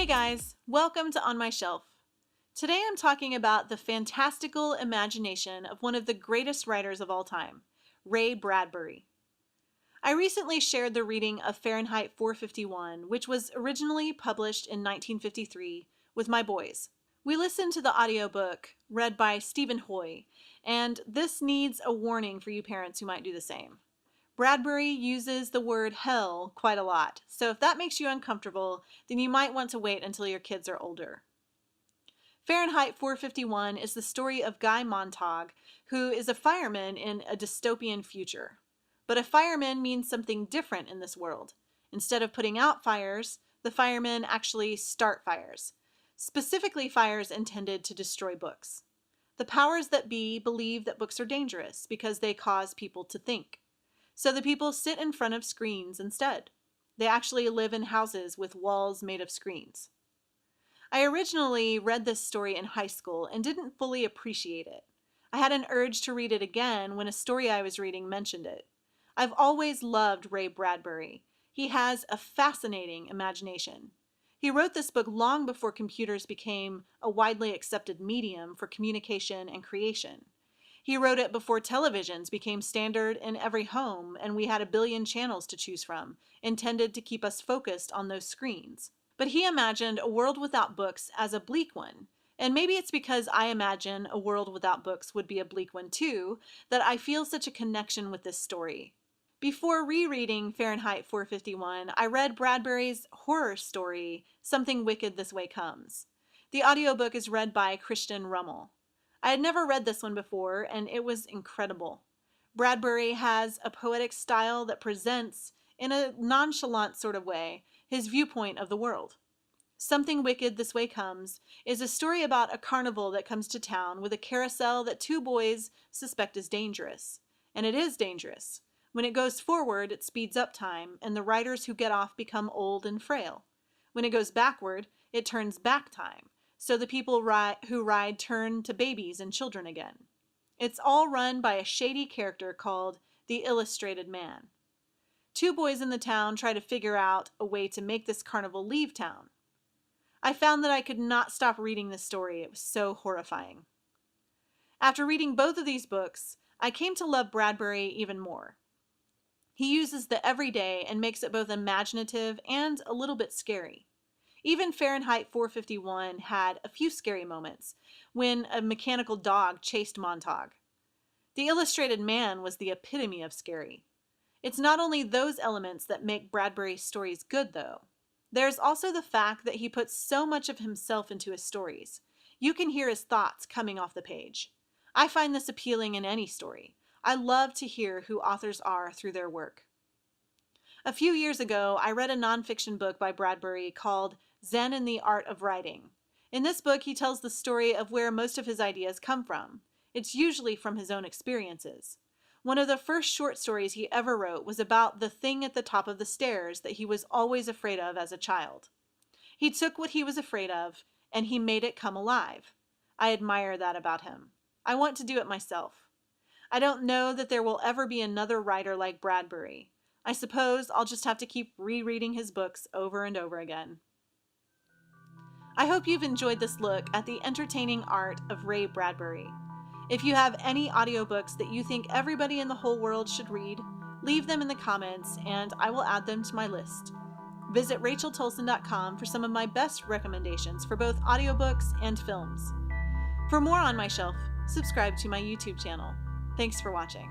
guys, welcome to On My Shelf. Today I'm talking about the fantastical imagination of one of the greatest writers of all time, Ray Bradbury. I recently shared the reading of Fahrenheit 451, which was originally published in 1953, with my boys. We listened to the audiobook read by Stephen Hoy, and this needs a warning for you parents who might do the same. Bradbury uses the word hell quite a lot, so if that makes you uncomfortable, then you might want to wait until your kids are older. Fahrenheit 451 is the story of Guy Montag, who is a fireman in a dystopian future. But a fireman means something different in this world. Instead of putting out fires, the firemen actually start fires, specifically fires intended to destroy books. The powers that be believe that books are dangerous because they cause people to think. So the people sit in front of screens instead. They actually live in houses with walls made of screens. I originally read this story in high school and didn't fully appreciate it. I had an urge to read it again when a story I was reading mentioned it. I've always loved Ray Bradbury. He has a fascinating imagination. He wrote this book long before computers became a widely accepted medium for communication and creation. He wrote it before televisions became standard in every home and we had a billion channels to choose from, intended to keep us focused on those screens. But he imagined a world without books as a bleak one. And maybe it's because I imagine a world without books would be a bleak one too, that I feel such a connection with this story. Before rereading Fahrenheit 451, I read Bradbury's horror story, Something Wicked This Way Comes. The audiobook is read by Christian Rummel. I had never read this one before, and it was incredible. Bradbury has a poetic style that presents, in a nonchalant sort of way, his viewpoint of the world. Something Wicked This Way Comes is a story about a carnival that comes to town with a carousel that two boys suspect is dangerous. And it is dangerous. When it goes forward, it speeds up time, and the riders who get off become old and frail. When it goes backward, it turns back time. So the people who ride turn to babies and children again. It's all run by a shady character called the Illustrated Man. Two boys in the town try to figure out a way to make this carnival leave town. I found that I could not stop reading this story. It was so horrifying. After reading both of these books, I came to love Bradbury even more. He uses the everyday and makes it both imaginative and a little bit scary. Even Fahrenheit 451 had a few scary moments when a mechanical dog chased Montag. The Illustrated Man was the epitome of scary. It's not only those elements that make Bradbury's stories good, though. There's also the fact that he puts so much of himself into his stories. You can hear his thoughts coming off the page. I find this appealing in any story. I love to hear who authors are through their work. A few years ago, I read a nonfiction book by Bradbury called Zen and the Art of Writing. In this book, he tells the story of where most of his ideas come from. It's usually from his own experiences. One of the first short stories he ever wrote was about the thing at the top of the stairs that he was always afraid of as a child. He took what he was afraid of, and he made it come alive. I admire that about him. I want to do it myself. I don't know that there will ever be another writer like Bradbury. I suppose I'll just have to keep rereading his books over and over again. I hope you've enjoyed this look at the entertaining art of Ray Bradbury. If you have any audiobooks that you think everybody in the whole world should read, leave them in the comments and I will add them to my list. Visit racheltolson.com for some of my best recommendations for both audiobooks and films. For more On My Shelf, subscribe to my YouTube channel. Thanks for watching.